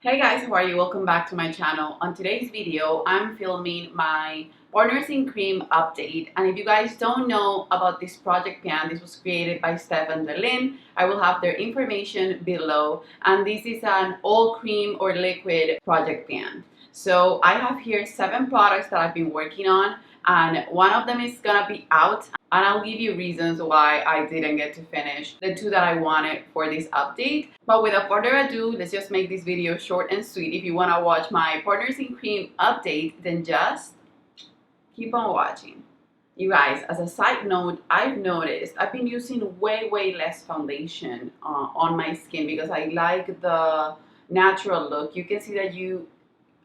Hey guys, how are you? Welcome back to my channel. On today's video, I'm filming my Partners in Cream update. And if you guys don't know about this project pan, this was created by Steph and Delin. I will have their information below. And this is an all cream or liquid project pan. So I have here 7 products that I've been working on, and one of them is gonna be out, and I'll give you reasons why I didn't get to finish the 2 that I wanted for this update. But without further ado, let's just make this video short and sweet. If you want to watch my Partners in Cream update, then just keep on watching. You guys, as a side note, I've noticed I've been using way less foundation on my skin because I like the natural look. You can see that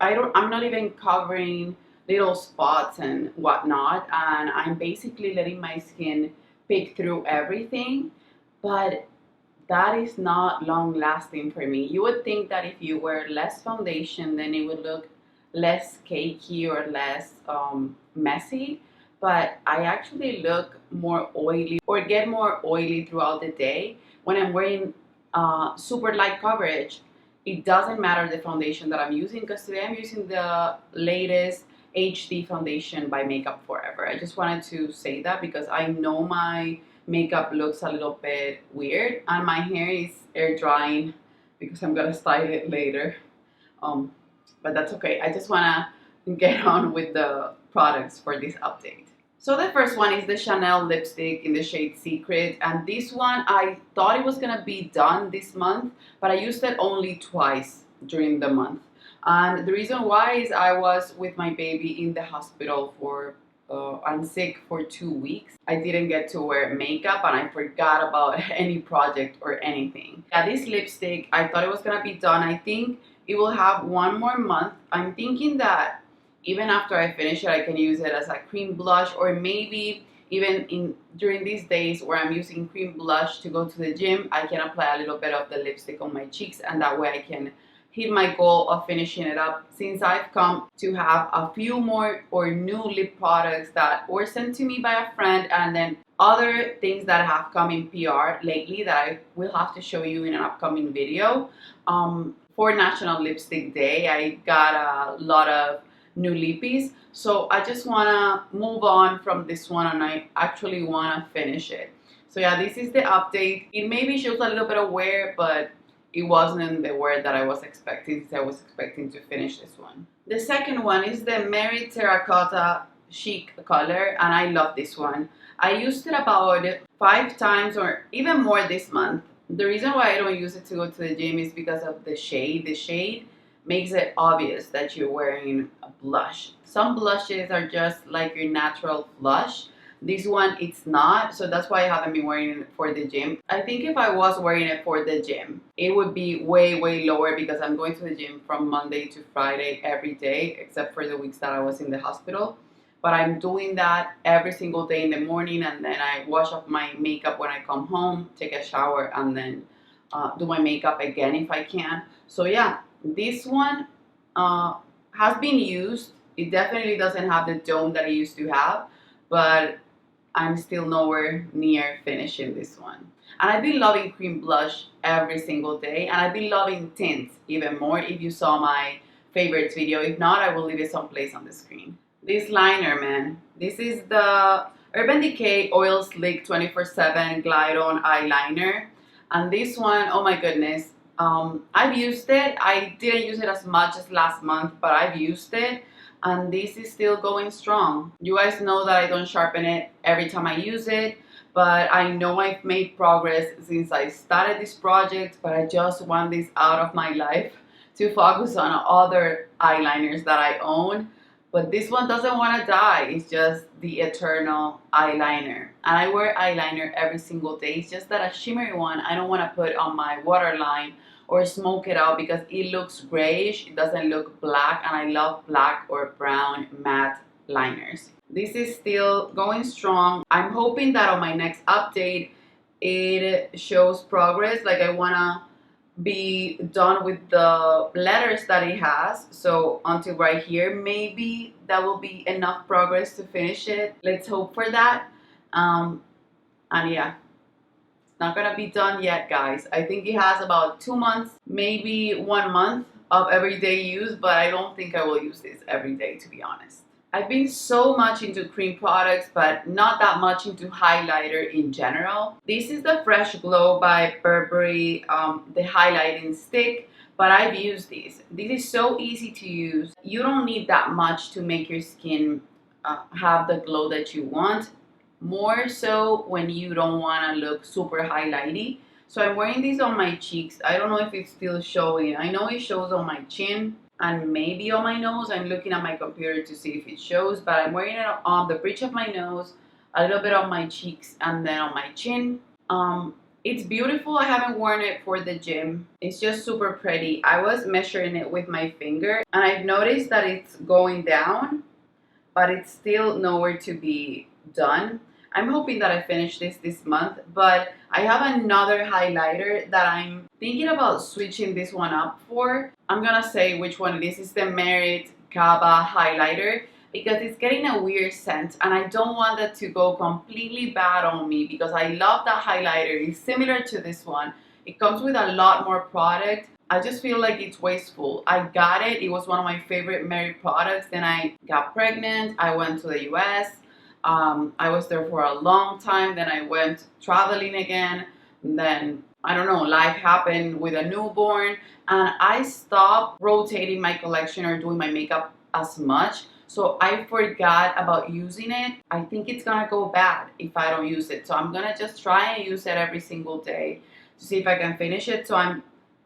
I'm not even covering little spots and whatnot, and I'm basically letting my skin pick through everything, but that is not long lasting for me. You would think that if you wear less foundation, then it would look less cakey or less messy, but I actually look more oily or get more oily throughout the day when I'm wearing super light coverage. It doesn't matter the foundation that I'm using, because today I'm using the latest HD foundation by Makeup Forever. I just wanted to say that because I know my makeup looks a little bit weird and my hair is air drying because I'm gonna style it later. But that's okay. I just wanna get on with the products for this update. So the first one is the Chanel lipstick in the shade Secret, and this one I thought it was gonna be done this month, but I used it only twice during the month. And the reason why is I was with my baby in the hospital for I'm sick for 2 weeks. I didn't get to wear makeup and I forgot about any project or anything. Yeah, this lipstick, I thought it was gonna be done. I think it will have 1 more month. I'm thinking that even after I finish it, I can use it as a cream blush, or maybe even during these days where I'm using cream blush to go to the gym, I can apply a little bit of the lipstick on my cheeks, and that way I can hit my goal of finishing it up, since I've come to have a few more or new lip products that were sent to me by a friend, and then other things that have come in PR lately that I will have to show you in an upcoming video. For National Lipstick Day, I got a lot of new lippies, so I just want to move on from this one and I actually want to finish it. So yeah, this is the update. It maybe shows a little bit of wear, but it wasn't the wear that I was expecting, since I was expecting to finish this one. The second one is the Merry Terracotta Chic color, and I love this one. I used it about 5 times or even more this month. The reason why I don't use it to go to the gym is because of the shade. The shade makes it obvious that you're wearing a blush. Some blushes are just like your natural blush. This one, it's not, so that's why I haven't been wearing it for the gym. I think if I was wearing it for the gym, it would be way lower, because I'm going to the gym from Monday to Friday every day, except for the weeks that I was in the hospital. But I'm doing that every single day in the morning, and then I wash off my makeup when I come home, take a shower, and then do my makeup again if I can. So yeah, this one has been used. It definitely doesn't have the dome that it used to have, but I'm still nowhere near finishing this one. And I've been loving cream blush every single day, and I've been loving tints even more. If you saw my favorites video, if not, I will leave it someplace on the screen. This liner, man. This is the Urban Decay Oil Slick 24/7 Glide On Eyeliner. And this one, oh my goodness, I've used it. I didn't use it as much as last month, but I've used it, and this is still going strong. You guys know that I don't sharpen it every time I use it, but I know I've made progress since I started this project, but I just want this out of my life to focus on other eyeliners that I own. But this one doesn't want to die. It's just the eternal eyeliner. And I wear eyeliner every single day. It's just that a shimmery one I don't want to put on my waterline or smoke it out, because it looks grayish. It doesn't look black, and I love black or brown matte liners. This is still going strong. I'm hoping that on my next update it shows progress. Like, I want to be done with the letters that it has, so until right here, maybe that will be enough progress to finish it. Let's hope for that. And yeah, it's not gonna be done yet, guys. I think it has about 2 months, maybe 1 month of everyday use, but I don't think I will use this every day, to be honest. I've been so much into cream products, but not that much into highlighter in general. This is the Fresh Glow by Burberry, the highlighting stick, but I've used this. This is so easy to use. You don't need that much to make your skin have the glow that you want. More so when you don't want to look super highlighty. So I'm wearing these on my cheeks. I don't know if it's still showing. I know it shows on my chin and maybe on my nose. I'm looking at my computer to see if it shows, but I'm wearing it on the bridge of my nose, a little bit on my cheeks, and then on my chin. It's beautiful. I haven't worn it for the gym. It's just super pretty. I was measuring it with my finger and I've noticed that it's going down, but it's still nowhere to be done. I'm hoping that I finish this month, but I have another highlighter that I'm thinking about switching this one up for. I'm gonna say which one it is. It's the Merit Kaba highlighter because it's getting a weird scent and I don't want that to go completely bad on me because I love that highlighter. It's similar to this one. It comes with a lot more product. I just feel like it's wasteful. I got it. It was one of my favorite Merit products. Then I got pregnant. I went to the US. I was there for a long time. Then I went traveling again. Then, I don't know, life happened with a newborn. And I stopped rotating my collection or doing my makeup as much. So I forgot about using it. I think it's gonna go bad if I don't use it. So I'm gonna just try and use it every single day to see if I can finish it. So I'm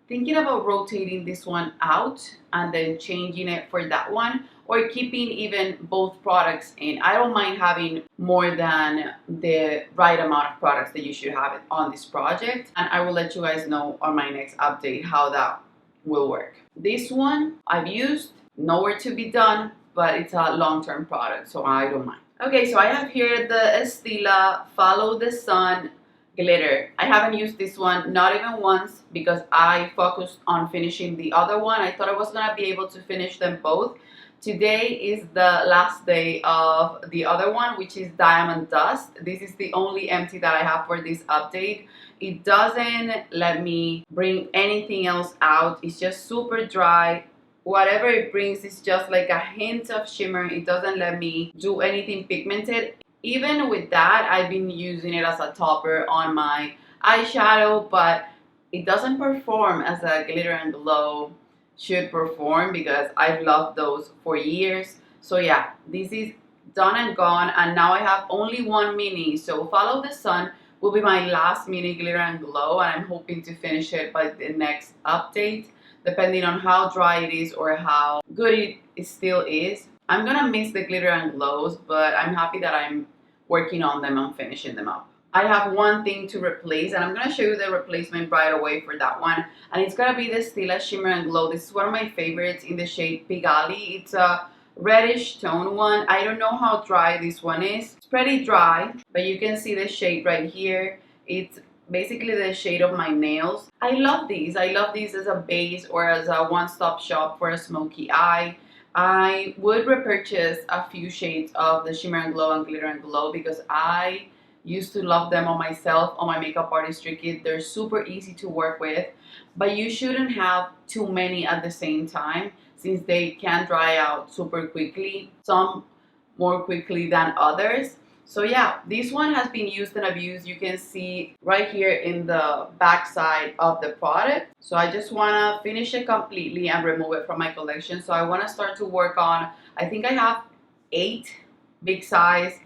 thinking about rotating this one out and then changing it for that one, or keeping even both products in. I don't mind having more than the right amount of products that you should have on this project, and I will let you guys know on my next update how that will work. This one I've used, nowhere to be done, but it's a long-term product, so I don't mind. Okay, so I have here the Estila Follow the Sun glitter. I haven't used this one, not even once, because I focused on finishing the other one. I thought I was gonna be able to finish them both. Today is the last day of the other one, which is Diamond Dust. This is the only empty that I have for this update. It doesn't let me bring anything else out. It's just super dry. Whatever it brings is just like a hint of shimmer. It doesn't let me do anything pigmented. Even with that, I've been using it as a topper on my eyeshadow, but it doesn't perform as a glitter and glow should perform because I've loved those for years. So yeah, this is done and gone, and now I have only one mini. So Follow the Sun will be my last mini glitter and glow, and I'm hoping to finish it by the next update, depending on how dry it is or how good it still is. I'm gonna miss the glitter and glows, but I'm happy that I'm working on them and finishing them up. I have one thing to replace, and I'm gonna show you the replacement right away for that one, and it's gonna be the Stila Shimmer and Glow. This is one of my favorites in the shade Pigali. It's a reddish tone one. I don't know how dry this one is. It's pretty dry, but you can see the shade right here. It's basically the shade of my nails. I love these. I love these as a base or as a one-stop shop for a smoky eye. I would repurchase a few shades of the Shimmer and Glow and Glitter and Glow because I used to love them on myself, on my makeup artistry kit. They're super easy to work with, but you shouldn't have too many at the same time since they can dry out super quickly, some more quickly than others. So yeah, this one has been used and abused. You can see right here in the back side of the product. So I just want to finish it completely and remove it from my collection. So I want to start to work on, I think I have 8 big size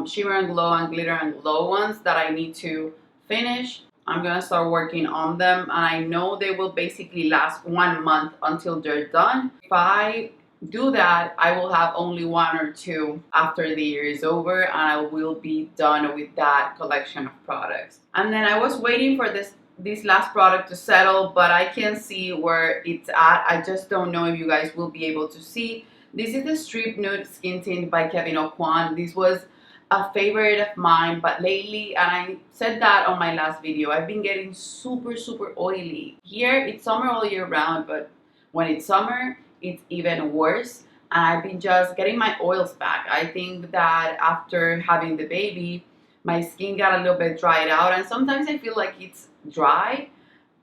Shimmer and Glow and Glitter and Glow ones that I need to finish. I'm going to start working on them, and I know they will basically last 1 month until they're done. If I do that, I will have only 1 or 2 after the year is over, and I will be done with that collection of products. And then I was waiting for this last product to settle, but I can see where it's at. I just don't know if you guys will be able to see. This is the Strip Nude Skin Tint by Kevyn Aucoin. This was a favorite of mine, but lately, and I said that on my last video, I've been getting super oily. Here it's summer all year round, but when it's summer it's even worse, and I've been just getting my oils back. I think that after having the baby, my skin got a little bit dried out, and sometimes I feel like it's dry,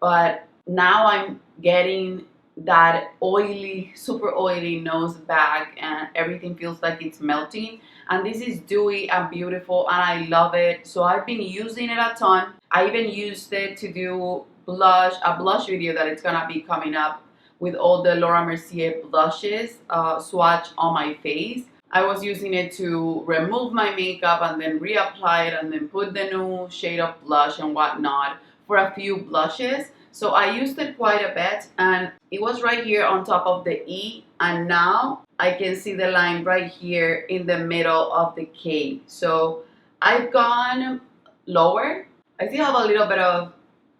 but now I'm getting that oily, super oily nose bag, and everything feels like it's melting. And this is dewy and beautiful, and I love it. So I've been using it a ton. I even used it to do a blush video that it's gonna be coming up with all the Laura Mercier blushes swatch on my face. I was using it to remove my makeup and then reapply it and then put the new shade of blush and whatnot for a few blushes. So I used it quite a bit, and it was right here on top of the E, and now I can see the line right here in the middle of the K. So I've gone lower. I still have a little bit of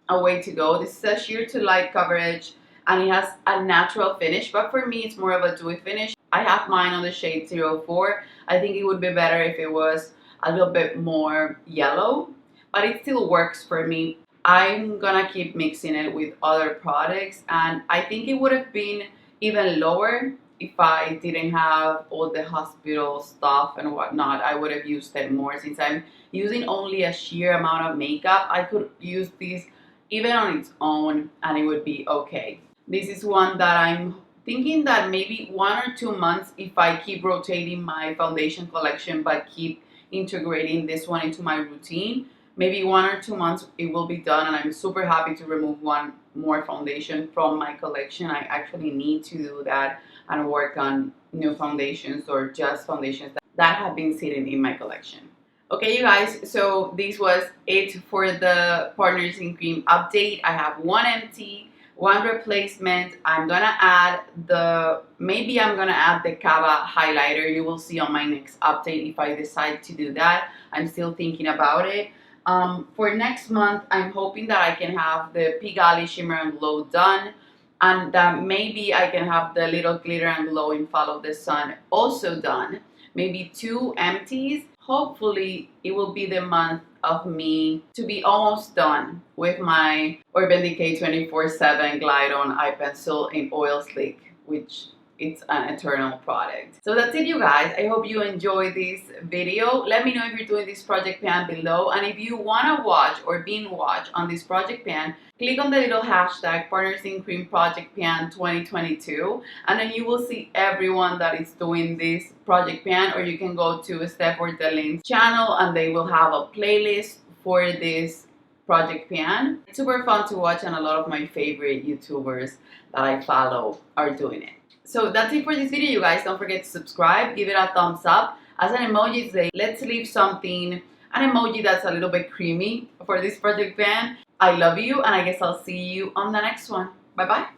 a way to go. This is a sheer to light coverage, and it has a natural finish, but for me it's more of a dewy finish. I have mine on the shade 04. I think it would be better if it was a little bit more yellow, but it still works for me. I'm gonna keep mixing it with other products, and I think it would have been even lower if I didn't have all the hospital stuff and whatnot. I would have used it more. Since I'm using only a sheer amount of makeup, I could use this even on its own and it would be okay. This is one that I'm thinking that maybe 1 or 2 months, if I keep rotating my foundation collection but keep integrating this one into my routine, maybe 1 or 2 months it will be done, and I'm super happy to remove one more foundation from my collection. I actually need to do that and work on new foundations or just foundations that have been sitting in my collection. Okay, you guys, so this was it for the Partners in Cream update. I have one empty, one replacement. Maybe I'm gonna add the Cava highlighter. You will see on my next update if I decide to do that. I'm still thinking about it. For next month, I'm hoping that I can have the Pigalle Shimmer and Glow done, and that maybe I can have the little glitter and glow in Follow the Sun also done. Maybe 2 empties. Hopefully it will be the month of me to be almost done with my Urban Decay 24/7 Glide On Eye Pencil in Oil Slick, which it's an eternal product. So that's it, you guys. I hope you enjoyed this video. Let me know if you're doing this project pan below, and if you want to watch or binge watch on this project pan, click on the little hashtag Partners in Cream Project Pan 2022, and then you will see everyone that is doing this project pan. Or you can go to Steph or Delin's channel and they will have a playlist for this project pan. It's super fun to watch, and a lot of my favorite YouTubers that I follow are doing it. So that's it for this video, you guys. Don't forget to subscribe, give it a thumbs up. As an emoji today, let's leave something, an emoji that's a little bit creamy for this project pan. I love you, and I guess I'll see you on the next one. Bye bye.